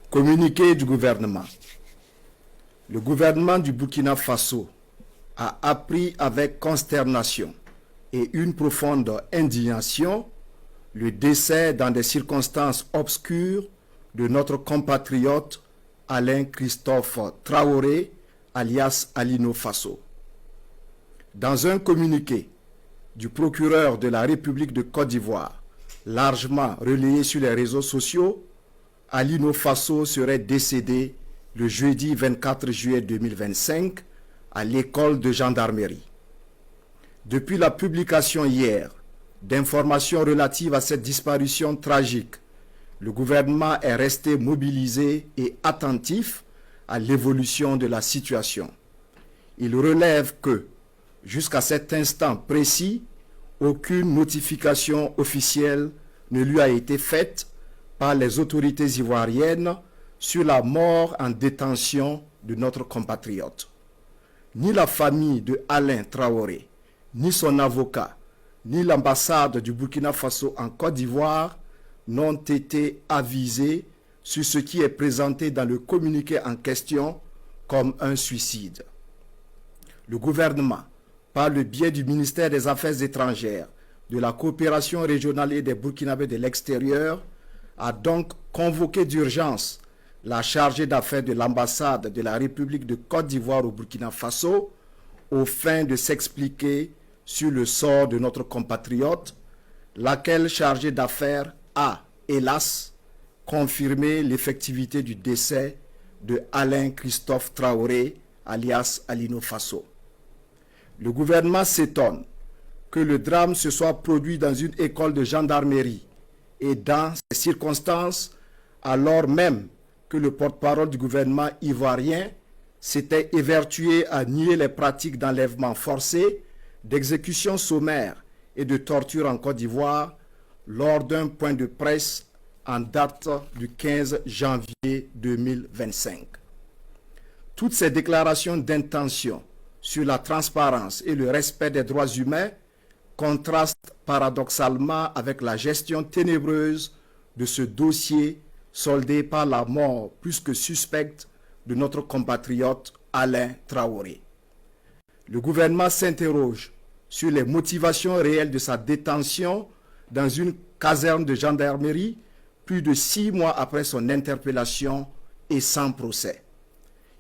Communiqué du gouvernement. Le gouvernement du Burkina Faso a appris avec consternation et une profonde indignation le décès dans des circonstances obscures de notre compatriote Alain Christophe Traoré, alias Alino Faso. Dans un communiqué du procureur de la République de Côte d'Ivoire, largement relayé sur les réseaux sociaux, Alino Faso serait décédé le jeudi 24 juillet 2025 à l'école de gendarmerie. Depuis la publication hier d'informations relatives à cette disparition tragique, le gouvernement est resté mobilisé et attentif à l'évolution de la situation. Il relève que, jusqu'à cet instant précis, aucune notification officielle ne lui a été faite par les autorités ivoiriennes sur la mort en détention de notre compatriote. Ni la famille de Alain Traoré, ni son avocat, ni l'ambassade du Burkina Faso en Côte d'Ivoire n'ont été avisés sur ce qui est présenté dans le communiqué en question comme un suicide. Le gouvernement, par le biais du ministère des Affaires étrangères, de la coopération régionale et des Burkinabés de l'extérieur, a donc convoqué d'urgence la chargée d'affaires de l'ambassade de la République de Côte d'Ivoire au Burkina Faso aux fins de s'expliquer sur le sort de notre compatriote, laquelle chargée d'affaires a, hélas, confirmé l'effectivité du décès de Alain Christophe Traoré, alias Alino Faso. Le gouvernement s'étonne que le drame se soit produit dans une école de gendarmerie et dans ces circonstances, alors même que le porte-parole du gouvernement ivoirien s'était évertué à nier les pratiques d'enlèvement forcé, d'exécution sommaire et de torture en Côte d'Ivoire lors d'un point de presse en date du 15 janvier 2025. Toutes ces déclarations d'intention sur la transparence et le respect des droits humains contrastent paradoxalement avec la gestion ténébreuse de ce dossier soldé par la mort plus que suspecte de notre compatriote Alain Traoré. Le gouvernement s'interroge sur les motivations réelles de sa détention dans une caserne de gendarmerie plus de 6 mois après son interpellation et sans procès.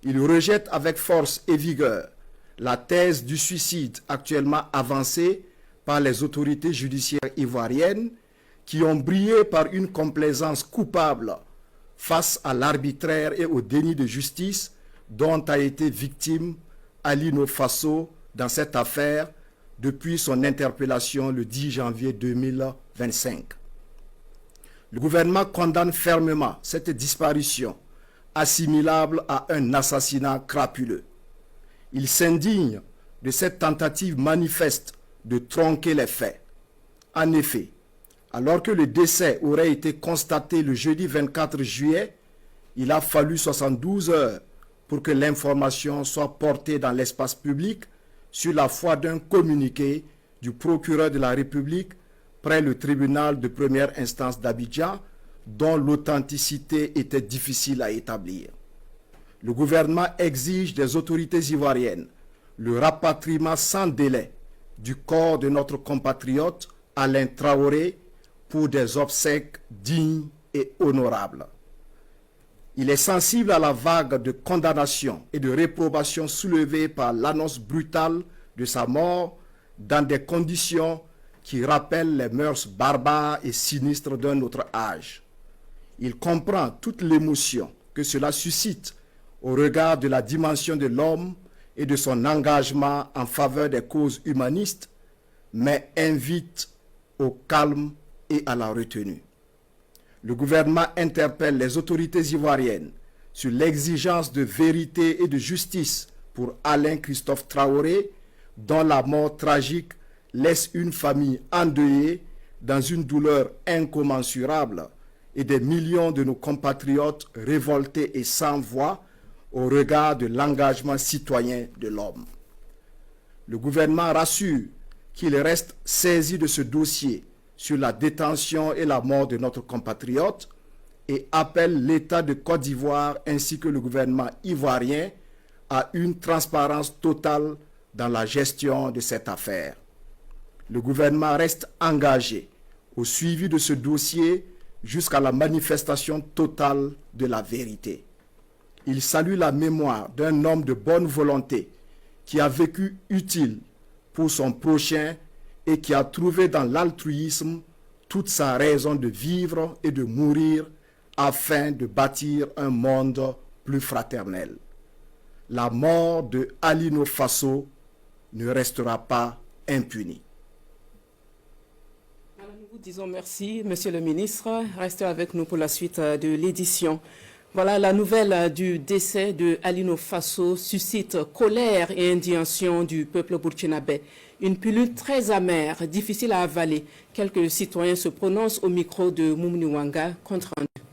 Il rejette avec force et vigueur la thèse du suicide actuellement avancée par les autorités judiciaires ivoiriennes qui ont brillé par une complaisance coupable face à l'arbitraire et au déni de justice dont a été victime Alino Faso dans cette affaire depuis son interpellation le 10 janvier 2025. Le gouvernement condamne fermement cette disparition assimilable à un assassinat crapuleux. Il s'indigne de cette tentative manifeste de tronquer les faits. En effet, alors que le décès aurait été constaté le jeudi 24 juillet, il a fallu 72 heures pour que l'information soit portée dans l'espace public sur la foi d'un communiqué du procureur de la République près le tribunal de première instance d'Abidjan, dont l'authenticité était difficile à établir. Le gouvernement exige des autorités ivoiriennes le rapatriement sans délai du corps de notre compatriote Alain Traoré pour des obsèques dignes et honorables. Il est sensible à la vague de condamnation et de réprobation soulevée par l'annonce brutale de sa mort dans des conditions qui rappellent les mœurs barbares et sinistres d'un autre âge. Il comprend toute l'émotion que cela suscite au regard de la dimension de l'homme et de son engagement en faveur des causes humanistes, mais invite au calme et à la retenue. Le gouvernement interpelle les autorités ivoiriennes sur l'exigence de vérité et de justice pour Alain Christophe Traoré, dont la mort tragique laisse une famille endeuillée dans une douleur incommensurable et des millions de nos compatriotes révoltés et sans voix au regard de l'engagement citoyen de l'homme. Le gouvernement rassure qu'il reste saisi de ce dossier sur la détention et la mort de notre compatriote et appelle l'État de Côte d'Ivoire ainsi que le gouvernement ivoirien à une transparence totale dans la gestion de cette affaire. Le gouvernement reste engagé au suivi de ce dossier jusqu'à la manifestation totale de la vérité. Il salue la mémoire d'un homme de bonne volonté qui a vécu utile pour son prochain et qui a trouvé dans l'altruisme toute sa raison de vivre et de mourir afin de bâtir un monde plus fraternel. La mort de Alino Faso ne restera pas impunie. Nous vous disons merci, Monsieur le ministre. Restez avec nous pour la suite de l'édition. Voilà, la nouvelle du décès de Alino Faso suscite colère et indignation du peuple burkinabé. Une pilule très amère, difficile à avaler. Quelques citoyens se prononcent au micro de Moumni Wanga, compte rendu.